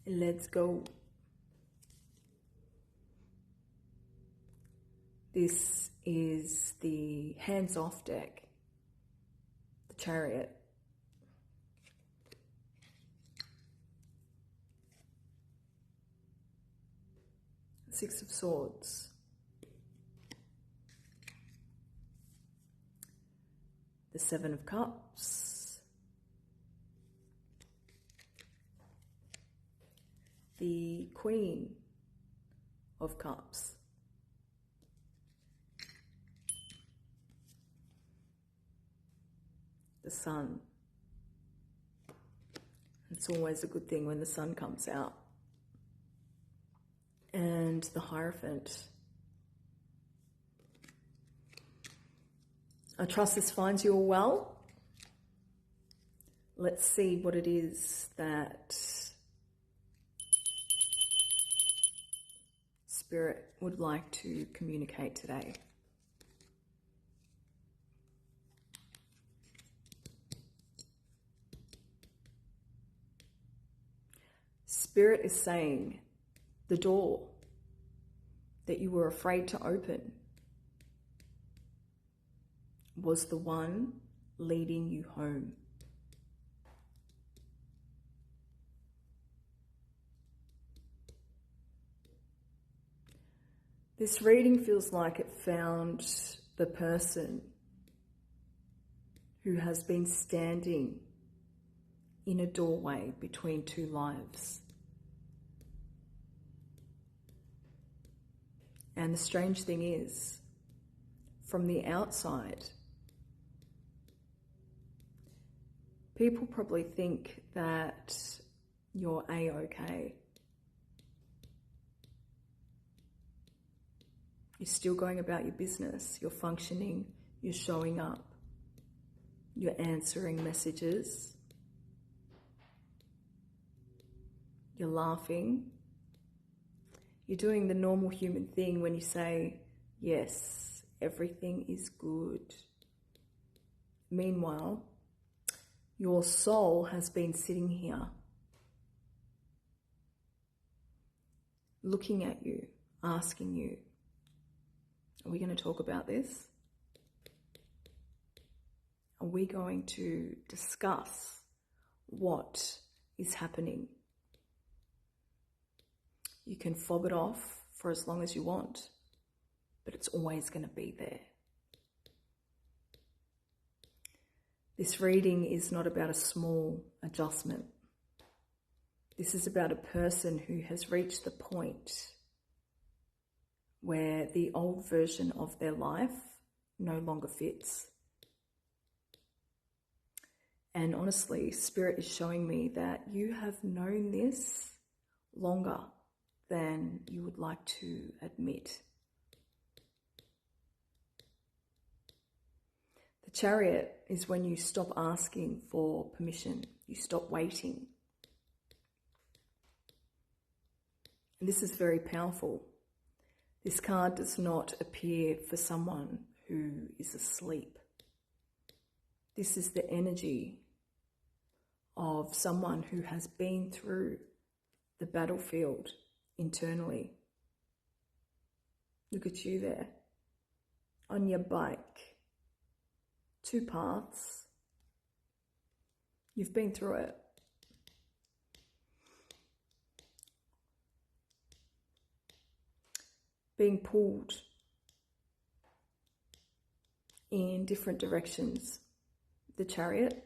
Let's go. This is the hands-off deck, the Chariot. Six of Swords. The Seven of Cups. The Queen of Cups. The Sun. It's always a good thing when the sun comes out. And the Hierophant. I trust this finds you all well. Let's see what it is that Spirit would like to communicate today. Spirit is saying the door that you were afraid to open was the one leading you home. This reading feels like it found the person who has been standing in a doorway between two lives. And the strange thing is, from the outside, people probably think that you're A-okay. You're still going about your business, you're functioning, you're showing up, you're answering messages, you're laughing. You're doing the normal human thing when you say, yes, everything is good. Meanwhile, your soul has been sitting here, looking at you, asking you, are we going to talk about this? Are we going to discuss what is happening? You can fob it off for as long as you want, but it's always going to be there. This reading is not about a small adjustment. This is about a person who has reached the point where the old version of their life no longer fits. And honestly, Spirit is showing me that you have known this longer than you would like to admit. The Chariot is when you stop asking for permission, you stop waiting. And this is very powerful. This card does not appear for someone who is asleep. This is the energy of someone who has been through the battlefield internally. Look at you there, on your bike, 2 paths. You've been through it. Being pulled in different directions. The Chariot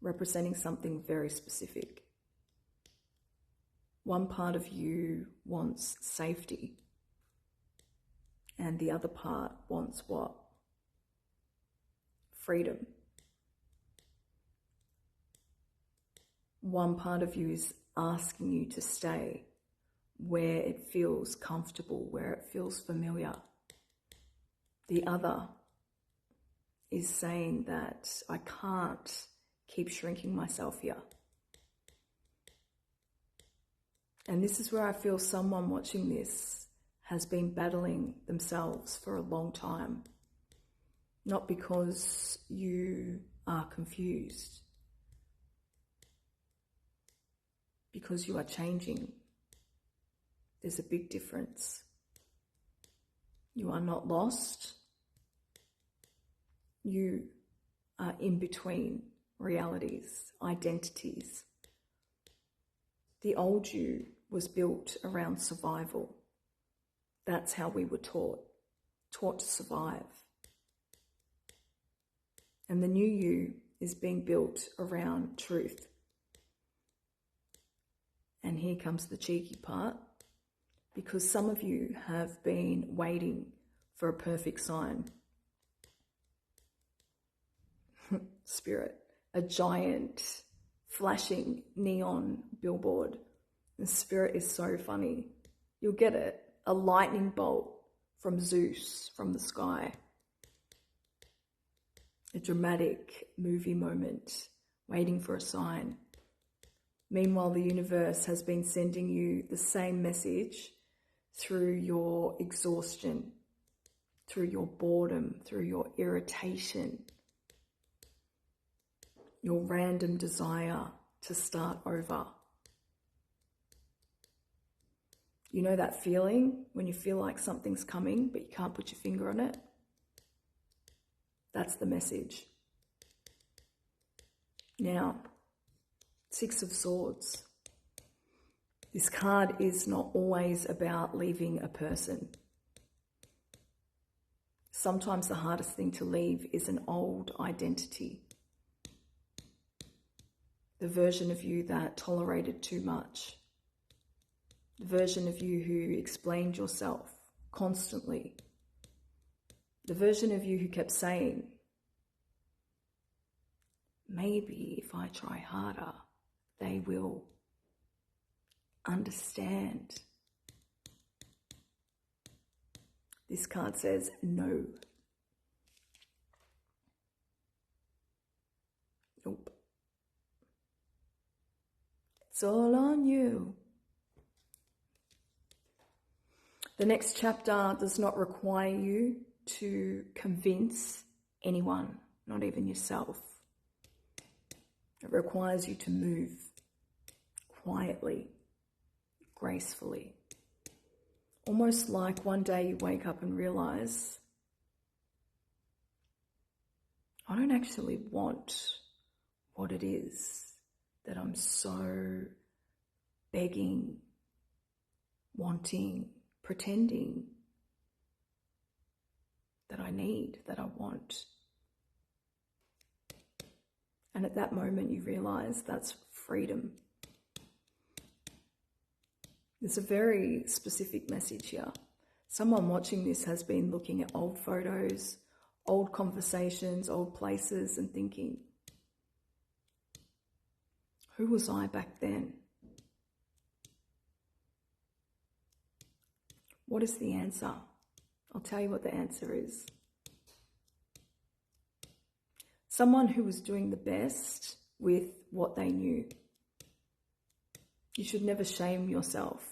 representing something very specific. One part of you wants safety, and the other part wants what? Freedom. One part of you is asking you to stay where it feels comfortable, where it feels familiar. The other is saying that I can't keep shrinking myself here. And this is where I feel someone watching this has been battling themselves for a long time. Not because you are confused, because you are changing, There's a big difference. You are not lost. You are in between realities, identities. The old you was built around survival. That's how we were taught to survive. And the new you is being built around truth. And here comes the cheeky part, because some of you have been waiting for a perfect sign. Spirit, a giant flashing neon billboard. The Spirit is so funny. You'll get it. A lightning bolt from Zeus from the sky. A dramatic movie moment waiting for a sign. Meanwhile, the universe has been sending you the same message through your exhaustion, through your boredom, through your irritation, your random desire to start over. You know that feeling when you feel like something's coming, but you can't put your finger on it? That's the message. Now, Six of Swords. This card is not always about leaving a person. Sometimes the hardest thing to leave is an old identity. The version of you that tolerated too much. The version of you who explained yourself constantly. The version of you who kept saying, maybe if I try harder, they will understand. This card says no. Nope. It's all on you. The next chapter does not require you to convince anyone, not even yourself. It requires you to move quietly, gracefully. Almost like one day you wake up and realize, I don't actually want what it is that I'm so begging, wanting, pretending that I need, that I want. And at that moment you realize that's freedom. There's a very specific message here. Someone watching this has been looking at old photos, old conversations, old places and thinking, who was I back then? What is the answer? I'll tell you what the answer is. Someone who was doing the best with what they knew. You should never shame yourself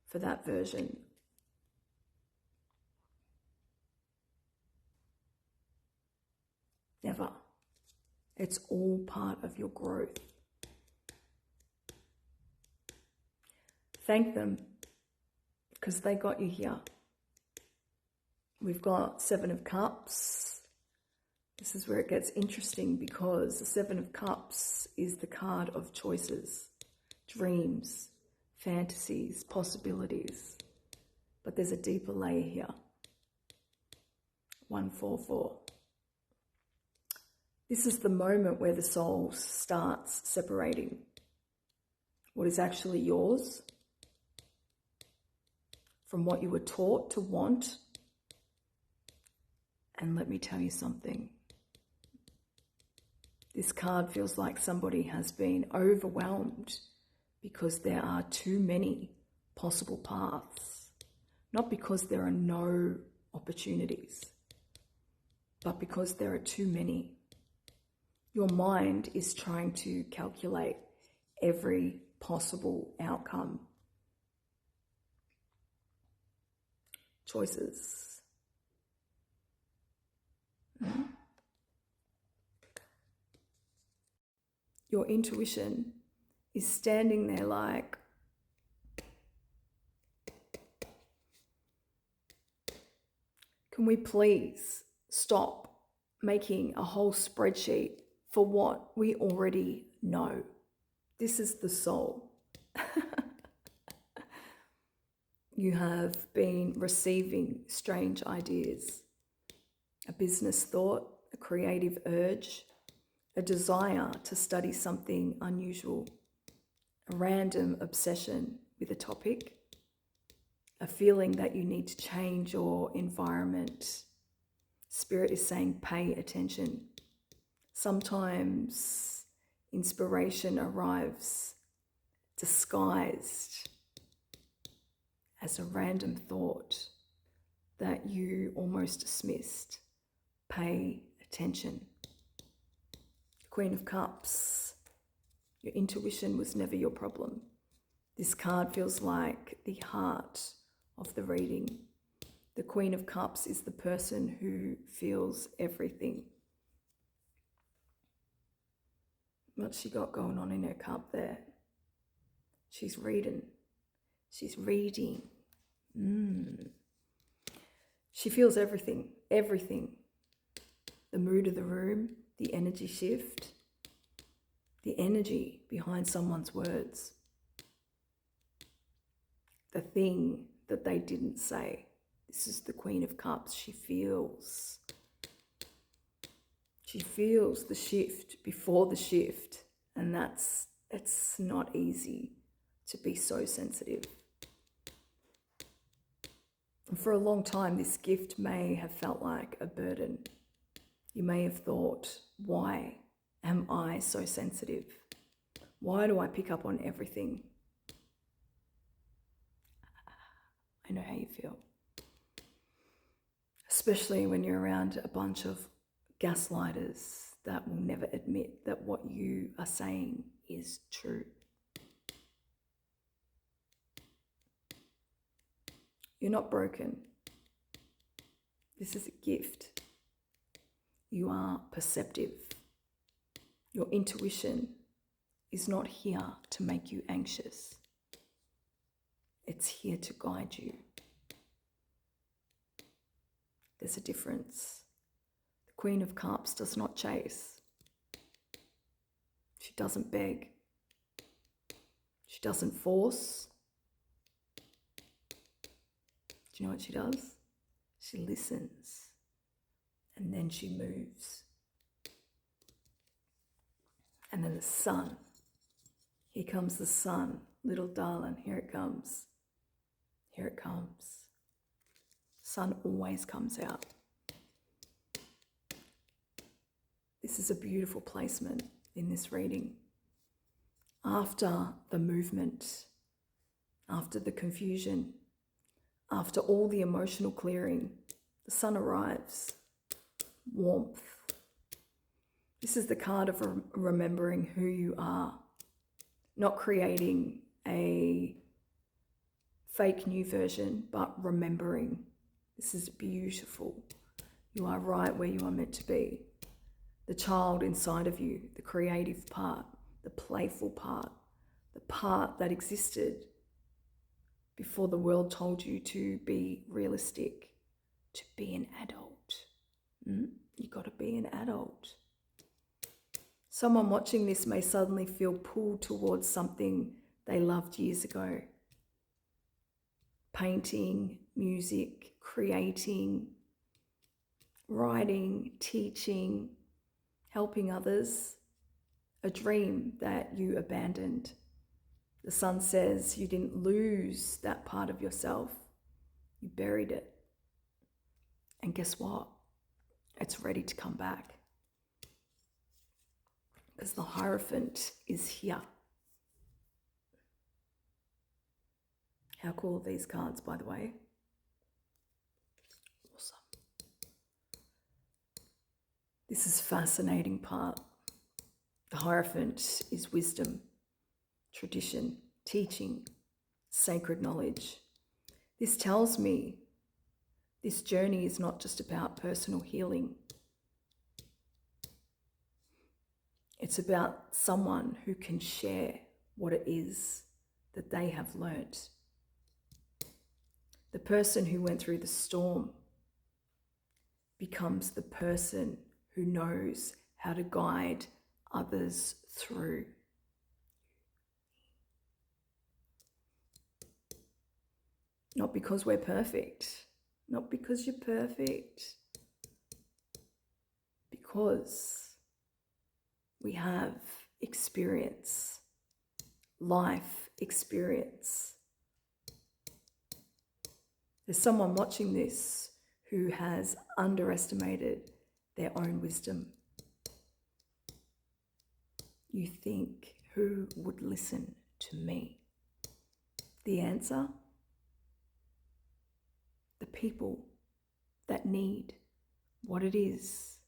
for that version. Never. It's all part of your growth. Thank them because they got you here. We've got Seven of Cups. This is where it gets interesting because the Seven of Cups is the card of choices, dreams, fantasies, possibilities. But there's a deeper layer here. 144. This is the moment where the soul starts separating what is actually yours from what you were taught to want. And let me tell you something. This card feels like somebody has been overwhelmed because there are too many possible paths. Not because there are no opportunities, but because there are too many. Your mind is trying to calculate every possible outcome. Choices. Your intuition is standing there like, Can we please stop making a whole spreadsheet for what we already know? This is the soul. You have been receiving strange ideas, a business thought, a creative urge, a desire to study something unusual, a random obsession with a topic, a feeling that you need to change your environment. Spirit is saying, pay attention. Sometimes inspiration arrives disguised as a random thought that you almost dismissed. Pay attention. Queen of Cups. Your intuition was never your problem. This card feels like the heart of the reading. The Queen of Cups is the person who feels everything. What's she got going on in her cup there? She's reading. She's reading. She feels everything, everything. The mood of the room, the energy shift, the energy behind someone's words, the thing that they didn't say. This is the Queen of Cups. She feels the shift before the shift, and it's not easy to be so sensitive. And for a long time, this gift may have felt like a burden. You may have thought, why am I so sensitive? Why do I pick up on everything? I know how you feel. Especially when you're around a bunch of gaslighters that will never admit that what you are saying is true. You're not broken. This is a gift. You are perceptive. Your intuition is not here to make you anxious. It's here to guide you. There's a difference. The Queen of Cups does not chase. She doesn't beg. She doesn't force. Do you know what she does? She listens, and then she moves. And then the sun. Here comes the sun. Little darling, here it comes. Here it comes. Sun always comes out. This is a beautiful placement in this reading. After the movement, after the confusion, after all the emotional clearing, the sun arrives. Warmth. This is the card of remembering who you are, not creating a fake new version, but remembering. This is beautiful. You are right where you are meant to be. The child inside of you, the creative part, the playful part, the part that existed before the world told you to be realistic, to be an adult. You got to be an adult. Someone watching this may suddenly feel pulled towards something they loved years ago. Painting, music, creating, writing, teaching, helping others. A dream that you abandoned. The sun says you didn't lose that part of yourself. You buried it. And guess what? It's ready to come back. Because the Hierophant is here. How cool are these cards, by the way? Awesome. This is a fascinating part. The Hierophant is wisdom, tradition, teaching, sacred knowledge. This tells me this journey is not just about personal healing. It's about someone who can share what it is that they have learnt. The person who went through the storm becomes the person who knows how to guide others through. Not because we're perfect, not because you're perfect, because we have experience, life experience. There's someone watching this who has underestimated their own wisdom. You think, who would listen to me? The answer? The people that need what it is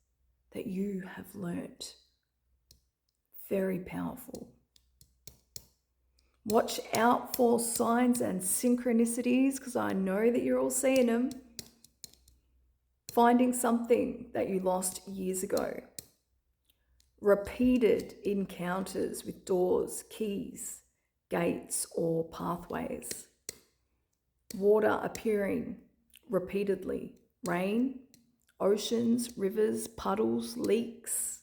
that you have learnt. Very powerful. Watch out for signs and synchronicities, because I know that you're all seeing them. Finding something that you lost years ago. Repeated encounters with doors, keys, gates, or pathways. Water appearing repeatedly. Rain, oceans, rivers, puddles, leaks.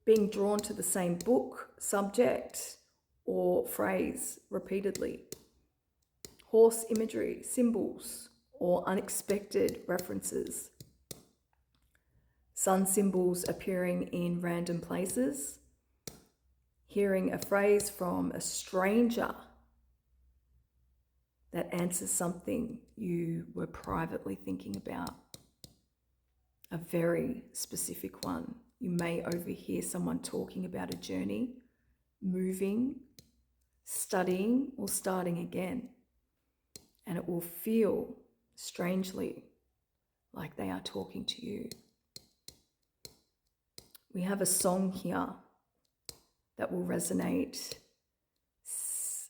Being drawn to the same book, subject, or phrase repeatedly. Horse imagery, symbols, or unexpected references. Sun symbols appearing in random places. Hearing a phrase from a stranger that answers something you were privately thinking about. A very specific one. You may overhear someone talking about a journey, moving, studying, or starting again. And it will feel strangely like they are talking to you. We have a song here that will resonate,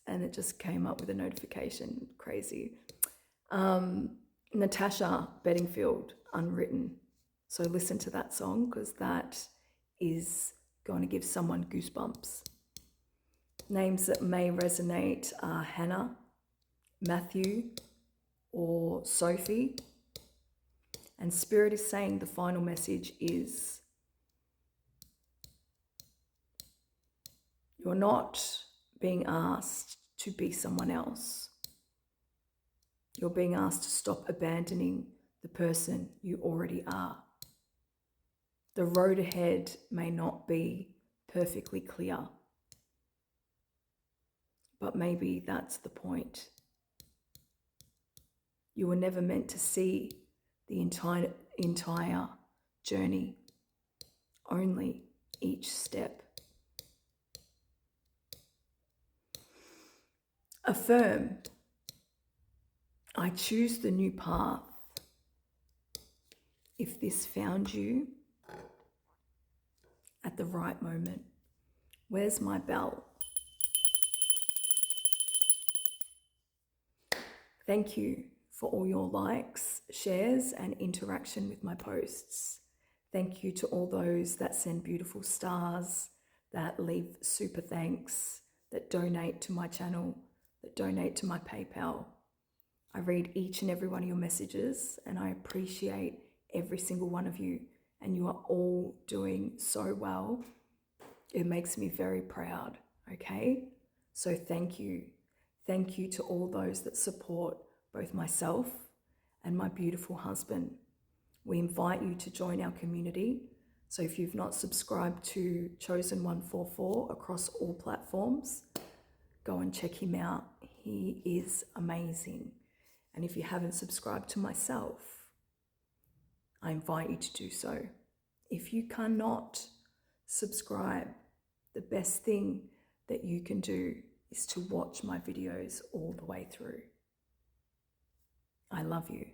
and it just came up with a notification. Crazy. Natasha Bedingfield, Unwritten. So listen to that song, because that is going to give someone goosebumps. Names that may resonate are Hannah, Matthew, or Sophie. And Spirit is saying the final message is, you're not being asked to be someone else. You're being asked to stop abandoning the person you already are. The road ahead may not be perfectly clear, but maybe that's the point. You were never meant to see the entire journey, only each step. Affirm, I choose the new path. If this found you at the right moment. Where's my bell? Thank you for all your likes, shares, and interaction with my posts. Thank you to all those that send beautiful stars, that leave super thanks, that donate to my channel, that donate to my PayPal. I read each and every one of your messages, and I appreciate every single one of you, and you are all doing so well. It makes me very proud, okay? So thank you. Thank you to all those that support both myself and my beautiful husband. We invite you to join our community. So if you've not subscribed to Chosen 144 across all platforms, go and check him out. He is amazing. And if you haven't subscribed to myself, I invite you to do so. If you cannot subscribe, the best thing that you can do is to watch my videos all the way through. I love you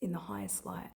in the highest light.